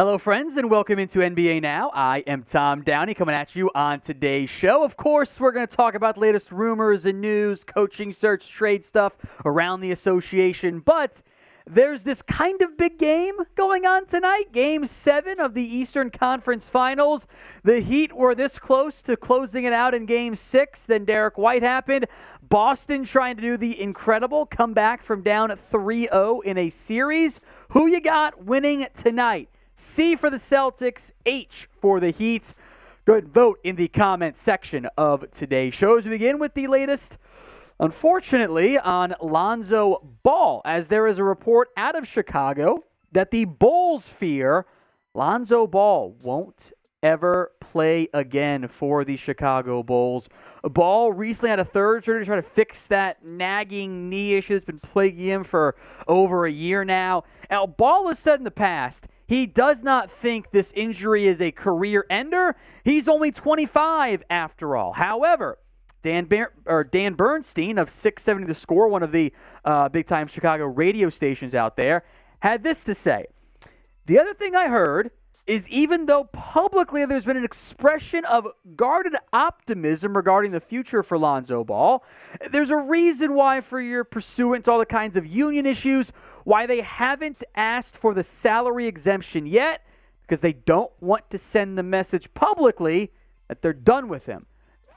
Hello, friends, and welcome into NBA Now. I am Tom Downey coming at you on today's show. Of course, we're going to talk about the latest rumors and news, coaching search, trade stuff around the association, but there's this kind of big game going on tonight, Game 7 of the Eastern Conference Finals. The Heat were this close to closing it out in Game 6. Then Derek White happened. Boston trying to do the incredible, come back from down 3-0 in a series. Who you got winning tonight? C for the Celtics, H for the Heat. Good vote in the comment section of today's show. As we begin with the latest, unfortunately, on Lonzo Ball, as there is a report out of Chicago that the Bulls fear Lonzo Ball won't ever play again for the Chicago Bulls. Ball recently had a third surgery to try to fix that nagging knee issue that's been plaguing him for over a year now. Now, Ball has said in the past he does not think this injury is a career ender. He's only 25 after all. However, Dan Bernstein of 670 The Score, one of the big-time Chicago radio stations out there, had this to say. The other thing I heard is even though publicly there's been an expression of guarded optimism regarding the future for Lonzo Ball, there's a reason why, for your pursuant to all the kinds of union issues, why they haven't asked for the salary exemption yet, because they don't want to send the message publicly that they're done with him.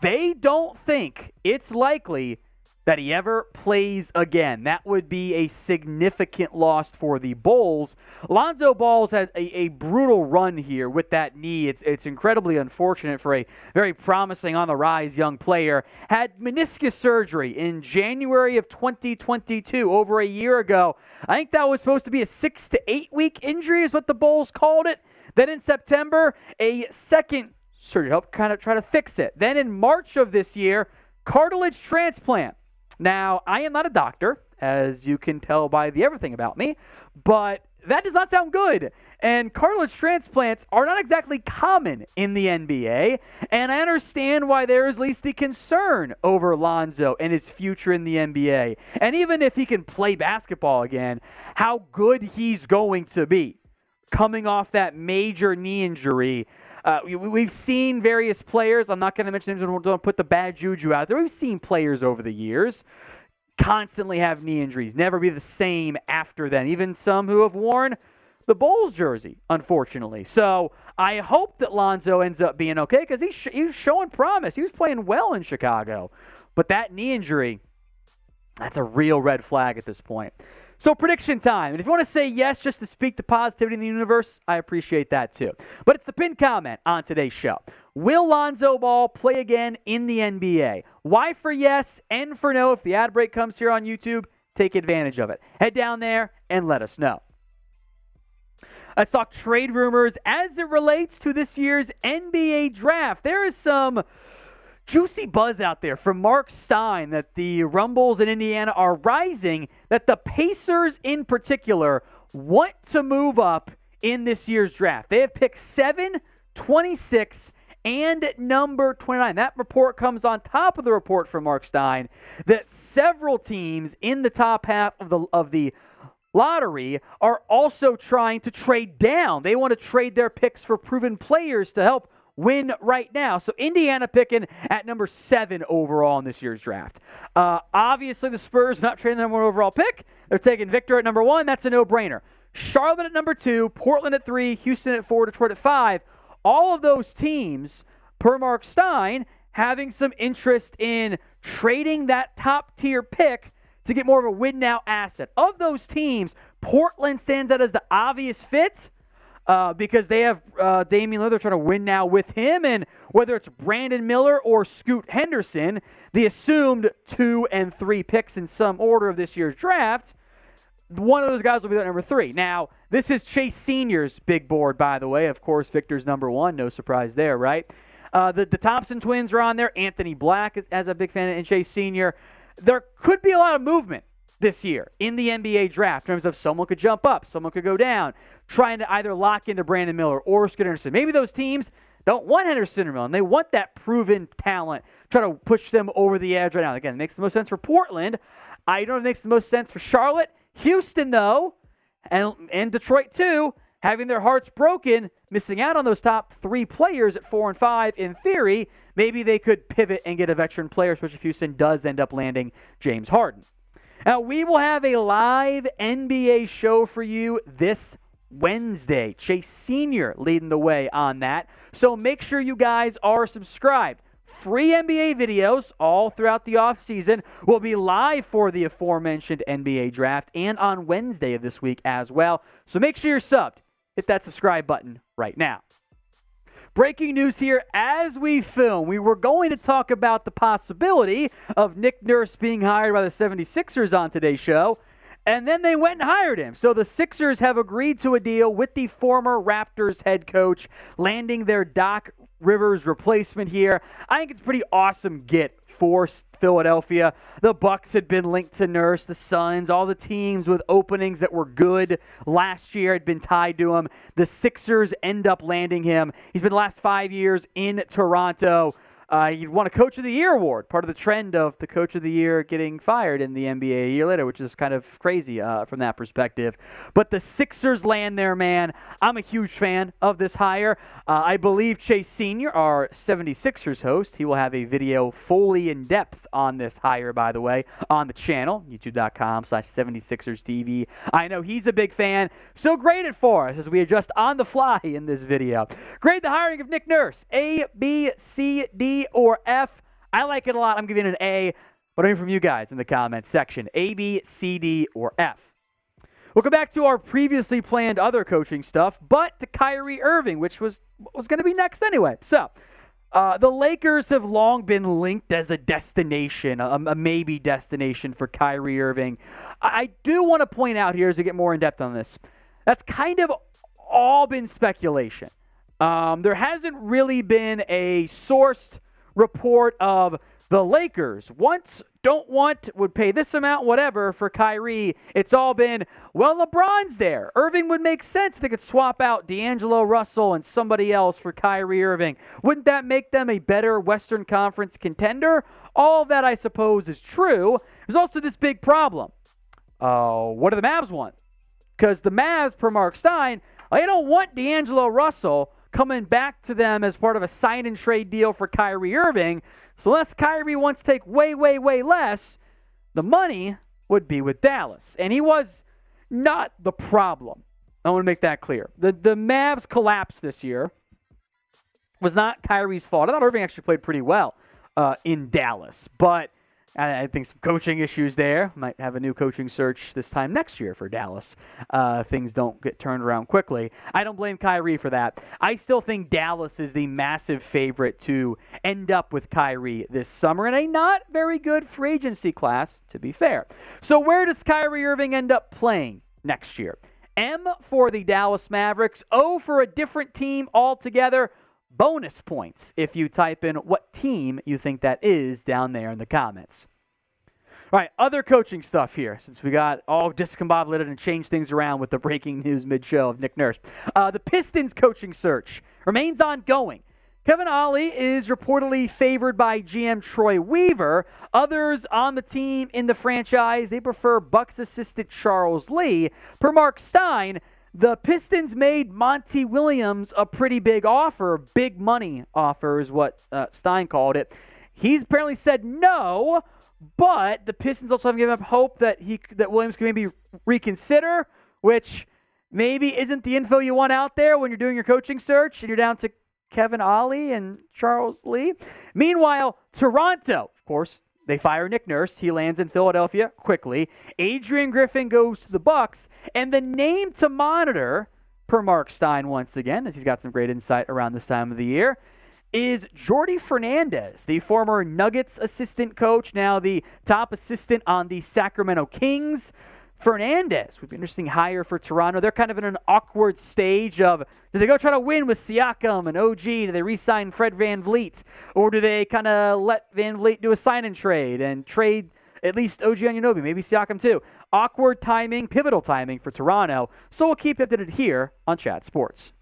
They don't think it's likely that he ever plays again. That would be a significant loss for the Bulls. Lonzo Ball's had a brutal run here with that knee. It's incredibly unfortunate for a very promising, on-the-rise young player. Had meniscus surgery in January of 2022, over a year ago. I think that was supposed to be a 6 to 8 week injury is what the Bulls called it. Then in September, a second surgery to help kind of try to fix it. Then in March of this year, cartilage transplant. Now, I am not a doctor, as you can tell by the everything about me, but that does not sound good. And cartilage transplants are not exactly common in the NBA, and I understand why there is at least the concern over Lonzo and his future in the NBA. And even if he can play basketball again, how good he's going to be coming off that major knee injury. We've seen various players. I'm not going to mention names. Don't put the bad juju out there. We've seen players over the years constantly have knee injuries, never be the same after then. Even some who have worn the Bulls jersey, unfortunately. So I hope that Lonzo ends up being okay because he's showing promise. He was playing well in Chicago. But that knee injury, that's a real red flag at this point. So prediction time. And if you want to say yes just to speak to positivity in the universe, I appreciate that too. But it's the pinned comment on today's show. Will Lonzo Ball play again in the NBA? Y for yes, N for no. If the ad break comes here on YouTube, take advantage of it. Head down there and let us know. Let's talk trade rumors as it relates to this year's NBA draft. There is some juicy buzz out there from Mark Stein that the Rumbles in Indiana are rising, that the Pacers in particular want to move up in this year's draft. They have picked 7, 26, and number 29. That report comes on top of the report from Mark Stein that several teams in the top half of the lottery are also trying to trade down. They want to trade their picks for proven players to help win right now. So Indiana picking at number 7 overall in this year's draft. Obviously, the Spurs not trading the number 1 overall pick. They're taking Victor at number 1. That's a no-brainer. Charlotte at number 2, Portland at 3, Houston at 4, Detroit at 5. All of those teams, per Mark Stein, having some interest in trading that top-tier pick to get more of a win-now asset. Of those teams, Portland stands out as the obvious fit. Because they have Damian Lillard trying to win now with him, and whether it's Brandon Miller or Scoot Henderson, the assumed 2 and 3 picks in some order of this year's draft, one of those guys will be at number 3. Now, this is Chase Sr.'s big board, by the way. Of course, Victor's number 1. No surprise there, right? The Thompson twins are on there. Anthony Black is a big fan, and Chase Sr. There could be a lot of movement this year in the NBA draft in terms of someone could jump up, someone could go down, trying to either lock into Brandon Miller or Scoot Henderson. Maybe those teams don't want Henderson or Miller, and they want that proven talent, try to push them over the edge right now. Again, it makes the most sense for Portland. I don't know if it makes the most sense for Charlotte. Houston, though, and Detroit, too, having their hearts broken, missing out on those top 3 players at 4 and 5. In theory, maybe they could pivot and get a veteran player, especially if Houston does end up landing James Harden. Now, we will have a live NBA show for you this Wednesday. Chase Sr. leading the way on that. So make sure you guys are subscribed. Free NBA videos all throughout the offseason will be live for the aforementioned NBA draft and on Wednesday of this week as well. So make sure you're subbed. Hit that subscribe button right now. Breaking news here as we film. We were going to talk about the possibility of Nick Nurse being hired by the 76ers on today's show, and then they went and hired him. So the Sixers have agreed to a deal with the former Raptors head coach, landing their Doc Rivers replacement here. I think it's a pretty awesome get for Philadelphia. The Bucks had been linked to Nurse. The Suns, all the teams with openings that were good last year had been tied to him. The Sixers end up landing him. He's been the last 5 years in Toronto. He won a Coach of the Year award, part of the trend of the Coach of the Year getting fired in the NBA a year later, which is kind of crazy from that perspective. But the Sixers land there, man. I'm a huge fan of this hire. I believe Chase Sr., our 76ers host, he will have a video fully in depth on this hire, by the way, on the channel, youtube.com/76erstv. I know he's a big fan, so grade it for us as we adjust on the fly in this video. Grade the hiring of Nick Nurse, A, B, C, D, or F. I like it a lot. I'm giving it an A. What do you from you guys in the comments section? A, B, C, D, or F. We'll come back to our previously planned other coaching stuff, but to Kyrie Irving, which was going to be next anyway. So, the Lakers have long been linked as a destination, a maybe destination for Kyrie Irving. I do want to point out here as we get more in depth on this, that's kind of all been speculation. There hasn't really been a sourced report of the Lakers once, don't want, would pay this amount, whatever, for Kyrie. It's all been, well, LeBron's there. Irving would make sense. They could swap out D'Angelo Russell and somebody else for Kyrie Irving. Wouldn't that make them a better Western Conference contender? All of that, I suppose, is true. There's also this big problem. What do the Mavs want? Because the Mavs, per Mark Stein, they don't want D'Angelo Russell coming back to them as part of a sign-and-trade deal for Kyrie Irving. So unless Kyrie wants to take way, way, way less, the money would be with Dallas. And he was not the problem. I want to make that clear. The Mavs collapse this year was not Kyrie's fault. I thought Irving actually played pretty well in Dallas. But I think some coaching issues there. Might have a new coaching search this time next year for Dallas. Things don't get turned around quickly. I don't blame Kyrie for that. I still think Dallas is the massive favorite to end up with Kyrie this summer in a not very good free agency class, to be fair. So where does Kyrie Irving end up playing next year? M for the Dallas Mavericks. O for a different team altogether. Bonus points if you type in what team you think that is down there in the comments. All right, other coaching stuff here, since we got all discombobulated and changed things around with the breaking news mid-show of Nick Nurse. The Pistons coaching search remains ongoing. Kevin Ollie is reportedly favored by GM Troy Weaver. Others on the team in the franchise, they prefer Bucks assistant Charles Lee. Per Mark Stein, the Pistons made Monty Williams a pretty big offer. Big money offer is what Stein called it. He's apparently said no, but the Pistons also haven't given up hope that Williams can maybe reconsider, which maybe isn't the info you want out there when you're doing your coaching search and you're down to Kevin Ollie and Charles Lee. Meanwhile, Toronto, of course, they fire Nick Nurse. He lands in Philadelphia quickly. Adrian Griffin goes to the Bucks. And the name to monitor, per Mark Stein once again, as he's got some great insight around this time of the year, is Jordi Fernandez, the former Nuggets assistant coach, now the top assistant on the Sacramento Kings. Fernandez would be an interesting hire for Toronto. They're kind of in an awkward stage of, do they go try to win with Siakam and OG? Do they re-sign Fred VanVleet? Or do they kind of let VanVleet do a sign-and-trade and trade at least OG Anunoby, maybe Siakam too? Awkward timing, pivotal timing for Toronto. So we'll keep updated here on Chat Sports.